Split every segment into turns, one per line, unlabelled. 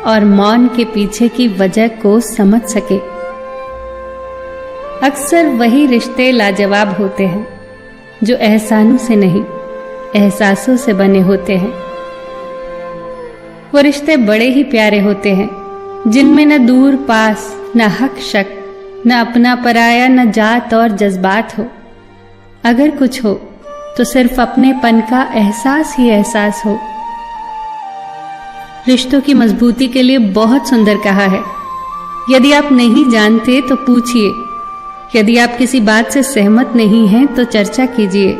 और मौन के पीछे की वजह को समझ सके। अक्सर वही रिश्ते लाजवाब होते हैं जो एहसानों से नहीं, एहसासों से बने होते हैं। वो रिश्ते बड़े ही प्यारे होते हैं जिनमें न दूर पास, न हक शक, न अपना पराया, न जात और जज्बात हो। अगर कुछ हो तो सिर्फ अपनेपन का एहसास ही एहसास हो। रिश्तों की मजबूती के लिए बहुत सुंदर कहा है, यदि आप नहीं जानते तो पूछिए, यदि आप किसी बात से सहमत नहीं हैं तो चर्चा कीजिए,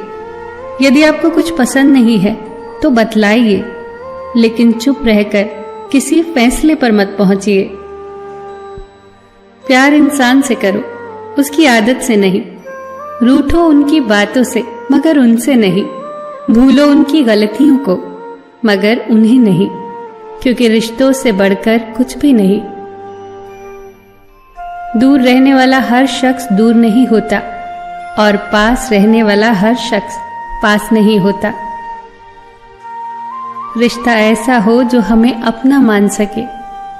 यदि आपको कुछ पसंद नहीं है तो बतलाइए, लेकिन चुप रहकर किसी फैसले पर मत पहुंचिए। प्यार इंसान से करो, उसकी आदत से नहीं। रूठो उनकी बातों से मगर उनसे नहीं। भूलो उनकी गलतियों को मगर उन्हें नहीं, क्योंकि रिश्तों से बढ़कर कुछ भी नहीं। दूर रहने वाला हर शख्स दूर नहीं होता और पास रहने वाला हर शख्स पास नहीं होता। रिश्ता ऐसा हो जो हमें अपना मान सके,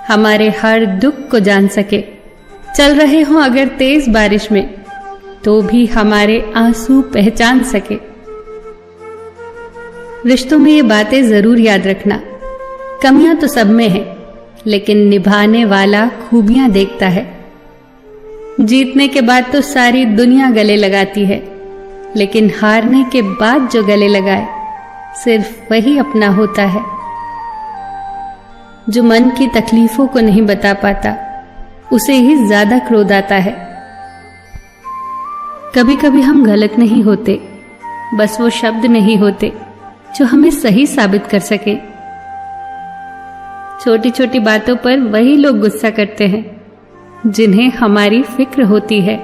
हमारे हर दुख को जान सके। चल रहे हों अगर तेज बारिश में तो भी हमारे आंसू पहचान सके। रिश्तों में ये बातें जरूर याद रखना, कमियां तो सब में है, लेकिन निभाने वाला खूबियां देखता है। जीतने के बाद तो सारी दुनिया गले लगाती है, लेकिन हारने के बाद जो गले लगाए सिर्फ वही अपना होता है। जो मन की तकलीफों को नहीं बता पाता उसे ही ज्यादा क्रोध आता है। कभी कभी हम गलत नहीं होते, बस वो शब्द नहीं होते जो हमें सही साबित कर सके। छोटी छोटी बातों पर वही लोग गुस्सा करते हैं जिन्हें हमारी फिक्र होती है।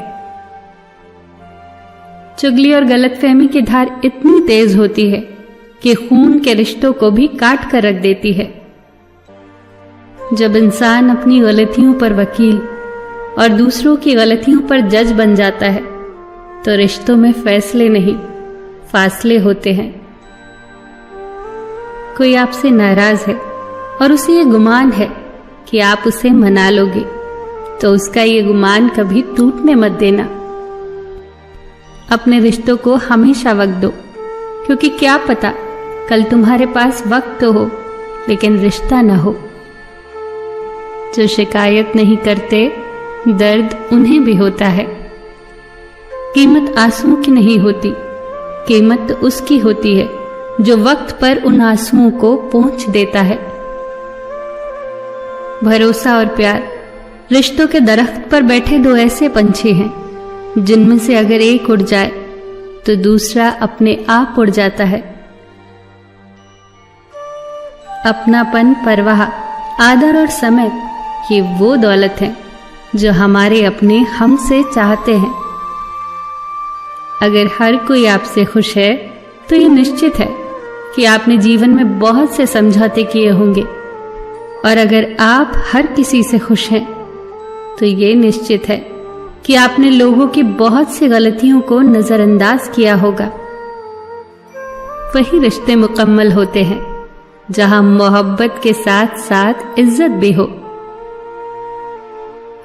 चुगली और गलतफहमी की धार इतनी तेज होती है कि खून के रिश्तों को भी काट कर रख देती है। जब इंसान अपनी गलतियों पर वकील और दूसरों की गलतियों पर जज बन जाता है तो रिश्तों में फैसले नहीं, फासले होते हैं। कोई आपसे नाराज है और उसे ये गुमान है कि आप उसे मना लोगे, तो उसका ये गुमान कभी टूटने मत देना। अपने रिश्तों को हमेशा वक्त दो, क्योंकि क्या पता कल तुम्हारे पास वक्त तो हो लेकिन रिश्ता ना हो। जो शिकायत नहीं करते दर्द उन्हें भी होता है। कीमत आंसुओं की नहीं होती, कीमत उसकी होती है जो वक्त पर उन आंसुओं को पोंछ देता है। भरोसा और प्यार रिश्तों के दरख्त पर बैठे दो ऐसे पंछी हैं जिनमें से अगर एक उड़ जाए तो दूसरा अपने आप उड़ जाता है। अपनापन, परवाह, आदर और समय ये वो दौलत है जो हमारे अपने हमसे चाहते हैं। अगर हर कोई आपसे खुश है तो ये निश्चित है कि आपने जीवन में बहुत से समझौते किए होंगे, और अगर आप हर किसी से खुश हैं तो ये निश्चित है कि आपने लोगों की बहुत सी गलतियों को नजरअंदाज किया होगा। वही रिश्ते मुकम्मल होते हैं जहां मोहब्बत के साथ साथ इज्जत भी हो।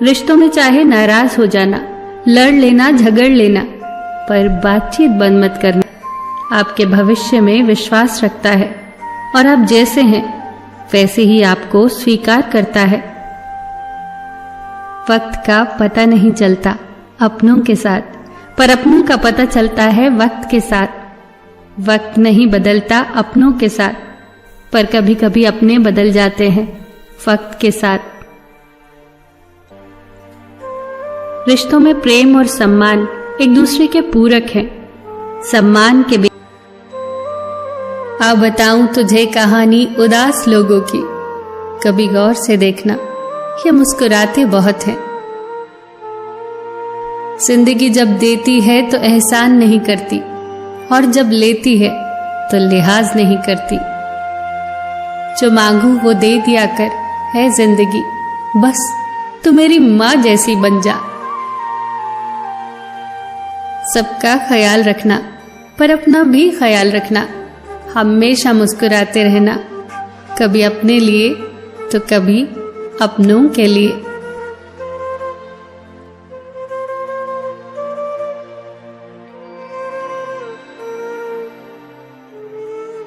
रिश्तों में चाहे नाराज हो जाना, लड़ लेना, झगड़ लेना, पर बातचीत बंद मत करना। आपके भविष्य में विश्वास रखता है और आप जैसे हैं वैसे ही आपको स्वीकार करता है। वक्त का पता नहीं चलता अपनों के साथ, पर अपनों का पता चलता है वक्त के साथ। वक्त नहीं बदलता अपनों के साथ, पर कभी कभी अपने बदल जाते हैं वक्त के साथ। रिश्तों में प्रेम और सम्मान एक दूसरे के पूरक हैं। सम्मान के अब बताऊं तुझे कहानी उदास लोगों की, कभी गौर से देखना, ये मुस्कुराते बहुत हैं। जिंदगी जब देती है तो एहसान नहीं करती, और जब लेती है तो लिहाज नहीं करती। जो मांगू वो दे दिया कर है जिंदगी, बस तू मेरी माँ जैसी बन जा। सबका ख्याल रखना पर अपना भी ख्याल रखना। हमेशा मुस्कुराते रहना, कभी अपने लिए तो कभी अपनों के लिए।